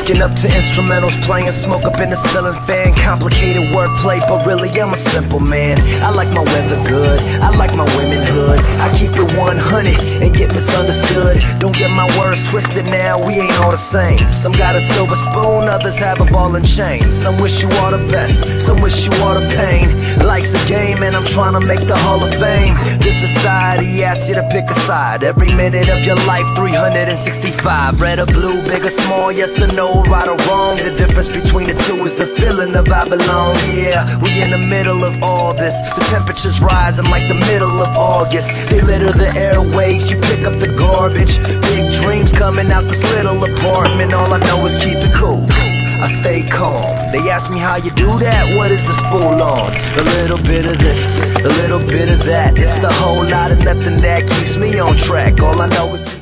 Waking up to instrumentals playing, smoke up in the ceiling fan. Complicated wordplay, but really I'm a simple man. I like my weather good, I like my women hood. I keep it 100 and get misunderstood. Don't get my words twisted now, we ain't all the same. Some got a silver spoon, others have a ball and chain. Some wish you all the best, some wish you all the pain. Life's a game and I'm trying to make the Hall of Fame. This society asks you to pick a side. Every minute of your life, 365. Red or blue, big or small, yes or no, right or wrong. The difference between the two is the feeling of I belong. Yeah, we in the middle of all this. The temperature's rising like the middle of August. They litter the airways, you pick up the garbage. Big dreams coming out this little apartment. All I know is keep it cool, I stay calm. They ask me how you do that, what is this full on? A little bit of this, a little bit of that. It's the whole lot of nothing that keeps me on track. All I know is